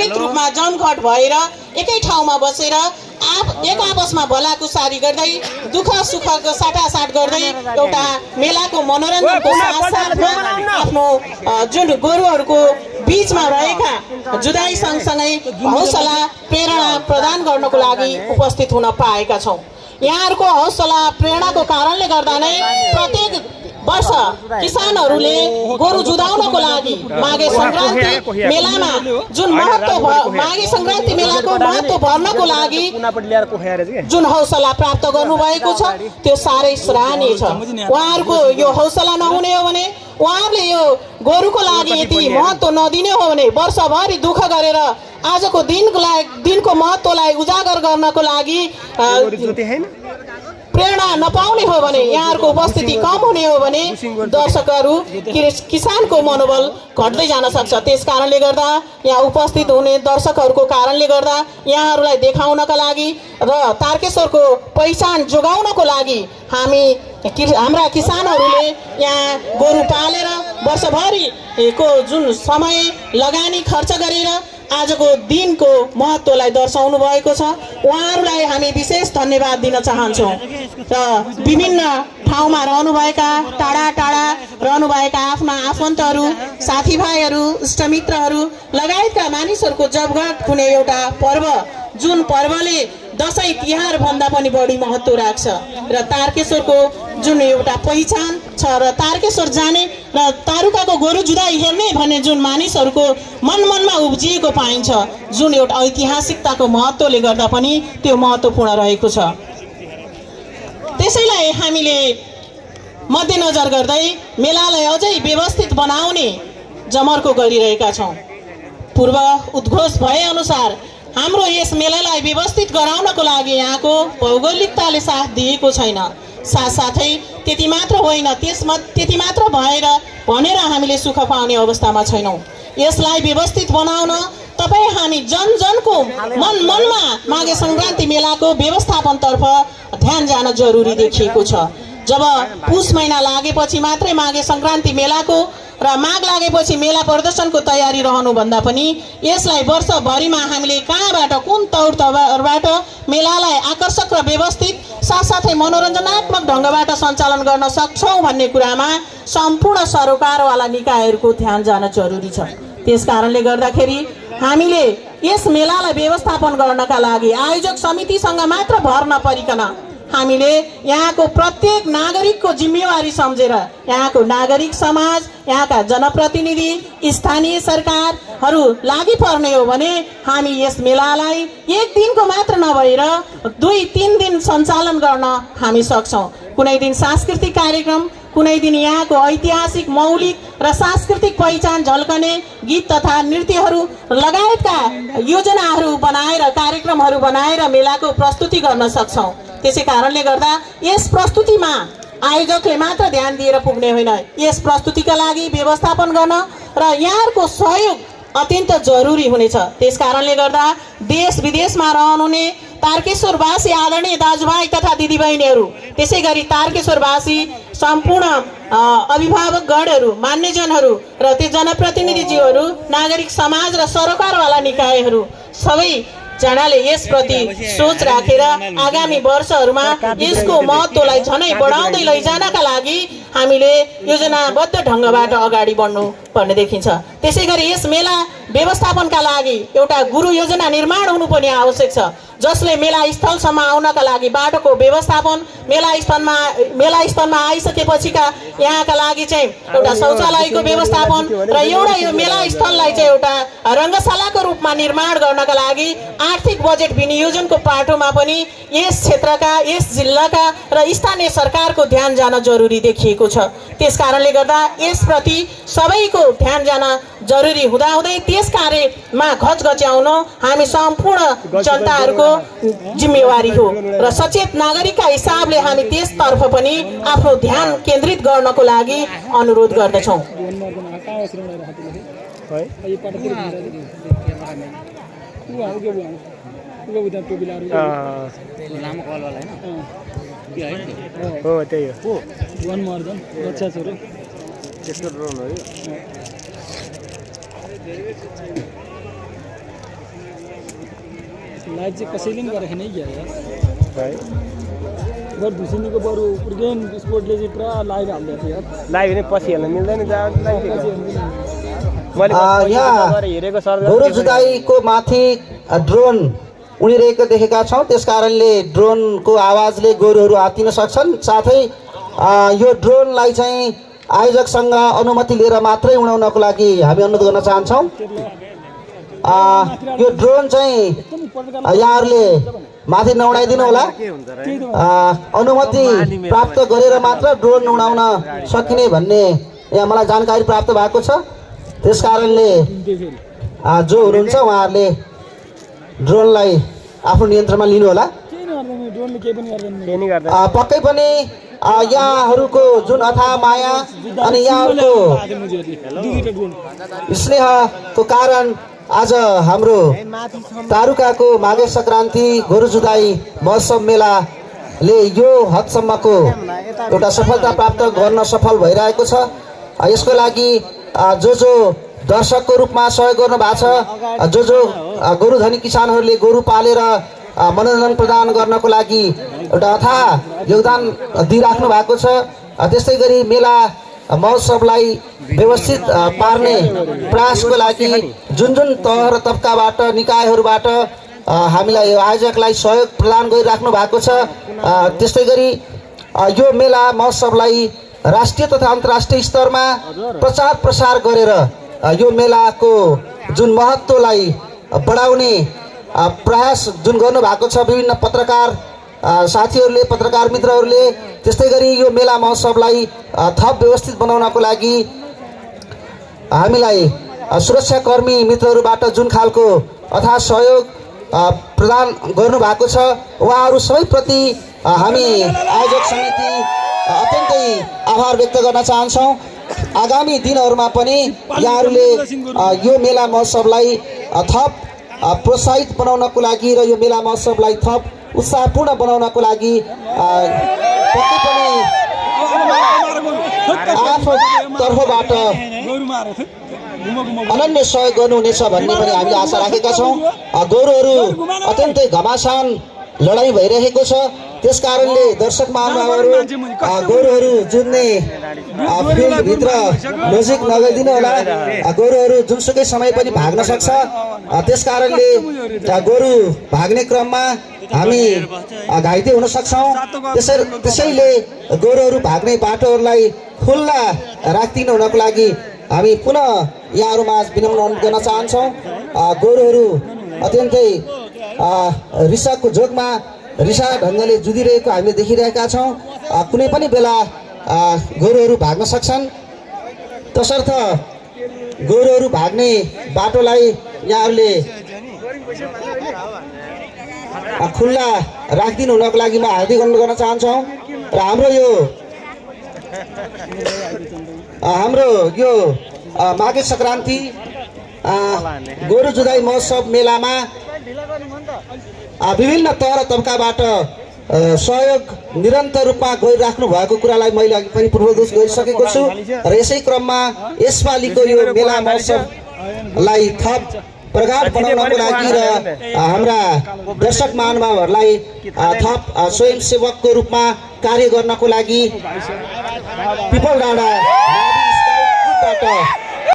सीमित रूपमा जमघट भएर एकै ठाउँमा बसेर एक आपसमा भलाकुसारी गर्दै दुःख सुखको साटासाट गर्दै एउटा मेलाको मनोरञ्जनको साथसाथमा आफ्नो जुन गोरुहरूको बीचमा रहेका जुदाई सँगसँगै हौसला प्रेरणा प्रदान गर्नको लागि उपस्थित हुन पाएका छौँ। यहाँहरूको हौसला प्रेरणाको कारणले गर्दा नै प्रत्येक वर्ष किसानहरूले गोरु जुधाउनको लागि माघे सङ्क्रान्ति मेलामा जुन महत्त्व माघे सङ्क्रान्ति मेलाको महत्त्व भर्नको लागि जुन हौसला प्राप्त गर्नुभएको छ त्यो साह्रै सराहनीय छ। उहाँहरूको यो हौसला नहुने हो भने उहाँहरूले यो गोरुको लागि यति महत्त्व नदिने हो भने वर्षभरि दुःख गरेर आजको दिनको महत्त्वलाई उजागर गर्नको लागि प्रेरणा नपाउने हो भने यहाँहरूको उपस्थिति कम हुने हो भने दर्शकहरू किसानको मनोबल घट्दै जान सक्छ। त्यस कारणले गर्दा यहाँ उपस्थित हुने दर्शकहरूको कारणले गर्दा यहाँहरूलाई देखाउनका लागि र तारकेश्वरको पहिचान जोगाउनको लागि हाम्रा किसानहरूले यहाँ गोरु पालेर वर्षभरिको जुन समय लगानी खर्च गरेर आजको दिनको महत्त्वलाई दर्शाउनु भएको छ। उहाँहरूलाई हामी विशेष धन्यवाद दिन चाहन्छौँ र विभिन्न ठाउँमा रहनुभएका टाढा टाढा रहनुभएका आफ्ना आफन्तहरू साथीभाइहरू इष्टमित्रहरू लगायतका मानिसहरूको जमघट हुने एउटा पर्व जुन पर्वले दसैँ तिहार भन्दा पनि बढी महत्त्व राख्छ र तारकेश्वरको जुन एउटा पहिचान छ र तारकेश्वर जाने र तारुकाको गोरु जुधाइ हेर्ने भन्ने जुन मानिसहरूको मनमा उब्जिएको पाइन्छ जुन एउटा ऐतिहासिकताको महत्त्वले गर्दा पनि त्यो महत्त्वपूर्ण रहेको छ। त्यसैलाई हामीले मध्यनजर गर्दै मेलालाई अझै व्यवस्थित बनाउने जमर्को गरिरहेका छौँ। पूर्व उद्घोष भएअनुसार हाम्रो यस मेलालाई व्यवस्थित गराउनको लागि यहाँको भौगोलिकताले साथ दिएको छैन। साथसाथै त्यति मात्र होइन त्यति मात्र भएर भनेर हामीले सुख पाउने अवस्थामा छैनौँ। यसलाई व्यवस्थित बनाउन तपाईँ हामी जनजनको मनमा माघे सङ्क्रान्ति मेलाको व्यवस्थापनतर्फ ध्यान जान जरुरी देखिएको छ। जब पुष महिना लागेपछि मात्रै माघे सङ्क्रान्ति मेलाको र माघ लागेपछि मेला प्रदर्शनको तयारी रहनुभन्दा पनि यसलाई वर्षभरिमा हामीले कहाँबाट कुन तौरबाट मेलालाई आकर्षक र व्यवस्थित साथसाथै मनोरञ्जनात्मक ढङ्गबाट सञ्चालन गर्न सक्छौँ भन्ने कुरामा सम्पूर्ण सरोकारवाला निकायहरूको ध्यान जान जरुरी छ। त्यस कारणले गर्दाखेरि हामीले यस मेलालाई व्यवस्थापन गर्नका लागि आयोजक समितिसँग मात्र भर नपरिकन हामीले यहाँको प्रत्येक नागरिकको जिम्मेवारी सम्झेर यहाँको नागरिक समाज यहाँका जनप्रतिनिधि स्थानीय सरकारहरू लागि पर्ने हो भने हामी यस मेलालाई एक दिनको मात्र नभएर 2-3 दिन सञ्चालन गर्न हामी सक्छौँ। कुनै दिन सांस्कृतिक कार्यक्रम कुनै दिन यहाँको ऐतिहासिक मौलिक र सांस्कृतिक पहिचान झल्कने गीत तथा नृत्यहरू लगायतका योजनाहरू बनाएर कार्यक्रमहरू बनाएर मेलाको प्रस्तुति गर्न सक्छौँ। त्यसै कारणले गर्दा यस प्रस्तुतिमा आयोजकले मात्र ध्यान दिएर पुग्ने होइन, यस प्रस्तुतिका लागि व्यवस्थापन गर्न र यहाँहरूको सहयोग अत्यन्त जरुरी हुनेछ। त्यस कारणले गर्दा देश विदेशमा रहनुहुने तारकेश्वरवासी आदरणीय दाजुभाइ तथा दिदीबहिनीहरू त्यसै गरी तारकेश्वरवासी सम्पूर्ण अभिभावकगणहरू मान्यजनहरू र ती जनप्रतिनिधिज्यूहरू नागरिक समाज र सरोकारवाला निकायहरू सबै जनाले यसप्रति सोच राखेर आगामी वर्षहरूमा यसको महत्त्वलाई झनै बढाउँदै लैजानका लागि हामीले योजनाबद्ध ढङ्गबाट अगाडि बढ्नु पर्ने देखिन्छ। त्यसै गरी यस मेला व्यवस्थापनका लागि एउटा गुरु योजना निर्माण हुनु पनि आवश्यक छ, जसले मेला स्थलसम्म आउनका लागि बाटोको व्यवस्थापन मेला स्थलमा आइसकेपछिका यहाँका लागि चाहिँ एउटा शौचालयको व्यवस्थापन र एउटा यो मेला स्थललाई चाहिँ एउटा रङ्गशालाको रूपमा निर्माण गर्नका लागि आर्थिक बजेट विनियोजनको पाटोमा पनि यस क्षेत्रका यस जिल्लाका र स्थानीय सरकारको ध्यान जान जरुरी देखिएको छ। त्यस कारणले गर्दा यसप्रति सबैको ध्यान जान जरुरी हुँदाहुँदै त्यस कार्यमा घचघच्याउन हामी सम्पूर्ण जनताहरूको जिम्मेवारी हो र सचेत नागरिकका हिसाबले हामी त्यसतर्फ पनि आफ्नो ध्यान केन्द्रित गर्नको लागि अनुरोध गर्दछौँ। लाइभ चाहिँ कसैले पनि गरेको नै क्या यार गर धुसिनीको बरु प्रिगेन स्पोर्टले चाहिँ पुरा लाइभ हाल्दै थियो यार लाइभ नै पछि हेर्न मिल्दैन यहाँ गोरु जुधाइको माथि ड्रोन उडिरहेको देखेका छौँ। त्यस कारणले ड्रोनको आवाजले गोरुहरू हात्तिन सक्छन्। साथै यो ड्रोनलाई चाहिँ आयोजकसँग अनुमति लिएर मात्रै उडाउनको लागि हामी अनुरोध गर्न चाहन्छौँ। यो ड्रोन चाहिँ यहाँहरूले माथि नउडाइदिनु होला। अनुमति प्राप्त गरेर मात्र ड्रोन उडाउन सकिने भन्ने यहाँ मलाई जानकारी प्राप्त भएको छ। त्यस कारणले जो हुनुहुन्छ उहाँहरूले ड्रोनलाई आफ्नो नियन्त्रणमा लिनु होला। पक्कै पनि यहाँहरूको जुन अथाह माया अनि यहाँहरूको स्नेहको कारण आज हाम्रो तारुकाको माघे सङ्क्रान्ति गोरु जुधाइ महोत्सव मेलाले यो हदसम्मको एउटा सफलता प्राप्त गर्न सफल भइरहेको छ। यसको लागि जो दर्शकको रूपमा सहयोग गर्नु भएको छ, जो गोरुधनी किसानहरूले गोरु पालेर मनोरञ्जन प्रदान गर्नको लागि एउटा अथाह योगदान दिइराख्नु भएको छ। त्यस्तै गरी मेला महोत्सवलाई व्यवस्थित पार्ने प्रयासको लागि जुन तह र तबकाबाट निकायहरूबाट हामीलाई यो आयोजकलाई सहयोग प्रदान गरिराख्नु भएको छ। त्यस्तै गरी यो मेला महोत्सवलाई राष्ट्रिय तथा अन्तर्राष्ट्रिय स्तरमा प्रचार प्रसार गरेर यो मेलाको जुन महत्त्वलाई बढाउने प्रयास जुन गर्नुभएको छ विभिन्न पत्रकार साथीहरूले, पत्रकार मित्रहरूले। त्यस्तै गरी यो मेला महोत्सवलाई थप व्यवस्थित बनाउनको लागि हामीलाई सुरक्षाकर्मी मित्रहरूबाट जुन खालको अथाह सहयोग प्रदान गर्नुभएको छ उहाँहरू सबैप्रति हामी आयोजक समिति अत्यन्तै आभार व्यक्त गर्न चाहन्छौँ। आगामी दिनहरूमा पनि यहाँहरूले यो मेला महोत्सवलाई थप प्रोत्साहित बनाउनको लागि र यो मेला महोत्सवलाई थप उत्साहपूर्ण बनाउनको लागि पक्कै पनि आफ्नो तर्फबाट अनन्य सहयोग गर्नुहुनेछ भन्ने पनि हामीले आशा राखेका छौँ। गोरुहरू अत्यन्तै घमासान लडाइँ भइरहेको छ। त्यस कारणले दर्शक महानुभावहरू गोरुहरू जुन्ने फिल्डभित्र नजिक नगइदिनु होला। गोरुहरू जुनसुकै समय पनि भाग्न सक्छ। त्यस कारणले गोरु भाग्ने क्रममा हामी घाइते हुन सक्छौँ। त्यसैले गोरुहरू भाग्ने बाटोहरूलाई खुल्ला राखिदिनु हुनको लागि हामी पुनः यहाँहरूमा विनम्र अनुरोध गर्न चाहन्छौँ। गोरुहरू अत्यन्तै रिसाको जोगमा रिसा ढङ्गले जुधिरहेको हामीले देखिरहेका छौँ। कुनै पनि बेला गोरुहरू भाग्न सक्छन्। तसर्थ गोरुहरू भाग्ने बाटोलाई यहाँहरूले खुल्ला राखिदिनु हुनको लागि म हार्दिक अनुरोध गर्न चाहन्छौँ। र हाम्रो यो माघे सङ्क्रान्ति गोरु जुधाइ महोत्सव मेलामा विभिन्न तह र तबकाबाट सहयोग निरन्तर रूपमा गरिराख्नु भएको कुरालाई मैले अघि पनि पूर्वोद्घोष गरिसकेको छु। र यसै क्रममा यसपालिको यो मेला महोत्सवलाई थप प्रगाढ बनाउनको लागि र हाम्रा दर्शक महानुभावहरूलाई थप स्वयंसेवकको रूपमा कार्य गर्नको लागि पिपल डाँडा